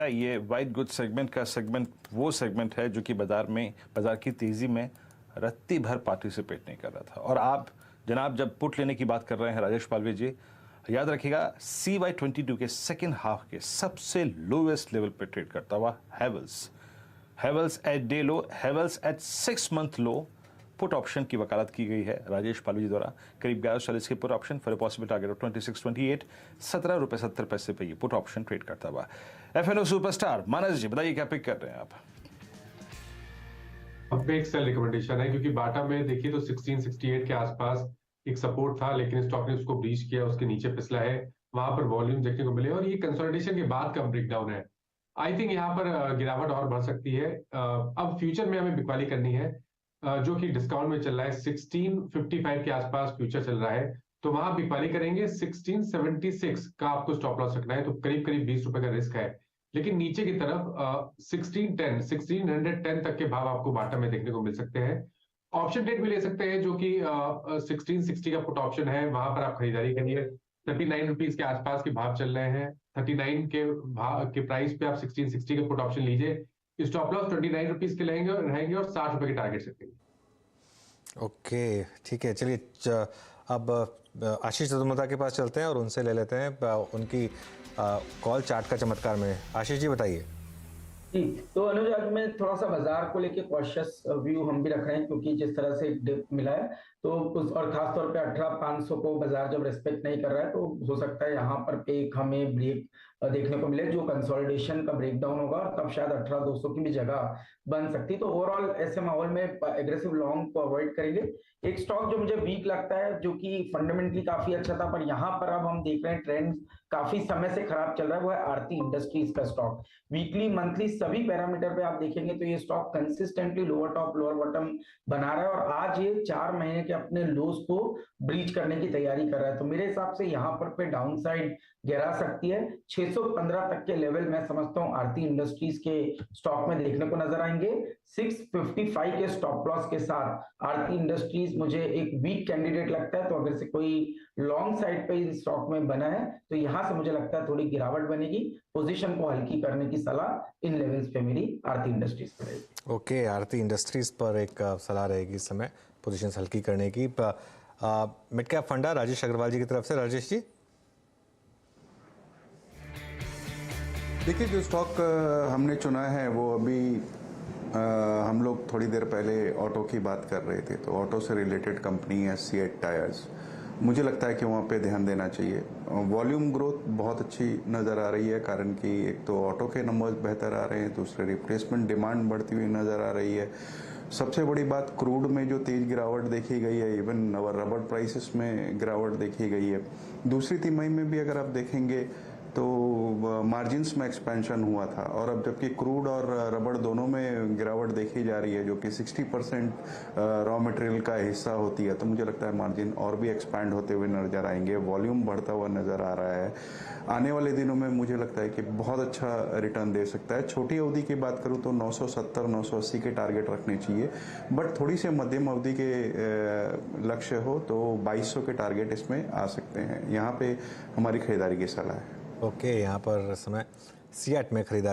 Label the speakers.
Speaker 1: ये white good segment का segment वो सेगमेंट है जो कि बाजार की तेजी में रत्ती भर पार्टिसिपेट नहीं कर रहा था। और आप जनाब जब पुट लेने की बात कर रहे हैं राजेश पालवी जी, याद रखिएगा CY22 के सेकेंड हाफ के सबसे लोएस्ट लेवल पे ट्रेड करता हुआ Havells at day low, Havells at 6 month low put option की वकालत की गई है राजेश पालवी जी द्वारा। करीब 1140 के put option for a possible target of 2628, 17 रुपये 70 पैसे पे ये पुट ऑप्शन ट्रेड करता हुआ। FNO सुपरस्टार मानस जी बताइए क्या पिक कर रहे हैं आप?
Speaker 2: अब पे एक सेल रिकमेंडेशन है क्योंकि बाटा में देखिए तो 1668 के आसपास एक सपोर्ट था, लेकिन स्टॉक ने उसको ब्रीच किया, उसके नीचे फिसला है, वहां पर वॉल्यूम देखने को मिले और ये कंसोलिडेशन के बाद का ब्रेकडाउन है। आई थिंक यहाँ पर गिरावट और बढ़ सकती है। अब फ्यूचर में हमें बिकवाली करनी है, जो कि डिस्काउंट में चल रहा है 1655 के आसपास फ्यूचर चल रहा है, तो वहां बिकवाली करेंगे। 1676 का आपको स्टॉप लॉस रखना है, तो करीब करीब 20 रुपए का रिस्क है। लेकिन नीचे की तरफ 1610 तक के भाव आपको बाटा में देखने को मिल सकते हैं। ऑप्शन ट्रेड भी ले सकते हैं, जो कि 1660 का पुट ऑप्शन है, वहां पर आप खरीदारी करिए। 39 रुपीज के आसपास के भाव चल रहे हैं। 39 के भाव के प्राइस पे आप 1660 का पुट ऑप्शन लीजिए। स्टॉप लॉस 29 रुपीज के रहेंगे और 60 रुपए के टारगेट से करेंगे।
Speaker 3: ओके ठीक है, चलिए अब आशीष चतुर्वेदी के पास चलते हैं और उनसे ले लेते हैं उनकी कॉल चार्ट का चमत्कार में। आशीष जी बताइए।
Speaker 4: जी, तो अनुज आज मैं थोड़ा सा बाजार को लेके कॉशियस व्यू हम भी रख रहे हैं, क्योंकि जिस तरह से डिप मिला है तो उस और खास तौर पे 18,500 को बाजार जब रेस्पेक्ट नहीं कर रहा है, तो हो सकता है यहाँ पर एक हमें ब्रेक देखने को मिले, जो कंसोलिडेशन का ब्रेकडाउन होगा, तब शायद 18,200 की भी जगह बन सकती है। तो ओवरऑल ऐसे माहौल में एग्रेसिव लॉन्ग को अवॉइड करेंगे। एक स्टॉक जो मुझे वीक लगता है, जो कि फंडामेंटली काफी अच्छा था, पर यहाँ पर अब हम देख रहे हैं ट्रेंड काफी समय से खराब चल रहा है, वो है आरती इंडस्ट्रीज का स्टॉक। वीकली मंथली सभी पैरामीटर पे आप देखेंगे तो ये stock consistently lower top lower bottom बना रहा है और आज ये 4 महीने के अपने लोस को ब्रीच करने की तैयारी कर रहा है। तो मेरे हिसाब से यहाँ पर पे डाउन साइड गिरा सकती है। 615 तक के लेवल मैं समझता हूँ आरती इंडस्ट्रीज के स्टॉक में देखने को नजर आएंगे। 655 के स्टॉप लॉस के साथ आरती इंडस्ट्रीज मुझे एक वीक कैंडिडेट लगता है। तो अगर से कोई लॉन्ग साइड पे इस स्टॉक में बना है तो यहाँ से मुझे लगता है थोड़ी गिरावट बनेगी। पोजीशन को हल्की करने की सलाह इन लेवल्स पे मेरी आरती इंडस्ट्रीज पर रहेगी।
Speaker 3: ओके, आरती इंडस्ट्रीज पर एक सलाह रहेगी इस समय पोजीशन हल्की करने की। मिड कैप फंडा राजेश अग्रवाल जी की तरफ से। राजेश जी
Speaker 5: देखिए, जो स्टॉक हमने चुना है वो अभी हम लोग थोड़ी देर पहले ऑटो की बात कर रहे थे, तो ऑटो से रिलेटेड कंपनी है सीएट टायर्स। मुझे लगता है कि वहाँ पे ध्यान देना चाहिए। वॉल्यूम ग्रोथ बहुत अच्छी नज़र आ रही है, कारण कि एक तो ऑटो के नंबर्स बेहतर आ रहे हैं, दूसरे रिप्लेसमेंट डिमांड बढ़ती हुई नज़र आ रही है। सबसे बड़ी बात, क्रूड में जो तेज गिरावट देखी गई है, इवन रबर प्राइसेस में गिरावट देखी गई है। दूसरी तिमाही में भी अगर आप देखेंगे तो मार्जिन्स में एक्सपेंशन हुआ था, और अब जबकि क्रूड और रबड़ दोनों में गिरावट देखी जा रही है, जो कि 60% रॉ मटेरियल का हिस्सा होती है, तो मुझे लगता है मार्जिन और भी एक्सपैंड होते हुए नजर आएंगे। वॉल्यूम बढ़ता हुआ नजर आ रहा है। आने वाले दिनों में मुझे लगता है कि बहुत अच्छा रिटर्न दे सकता है। छोटी अवधि की बात करूं तो 970 980 के टारगेट रखने चाहिए, बट थोड़ी सी मध्यम अवधि के लक्ष्य हो तो 2200 के टारगेट इसमें आ सकते हैं। यहाँ पे हमारी खरीदारी की सलाह है।
Speaker 3: ओके, यहाँ पर समय सीएट में खरीदारी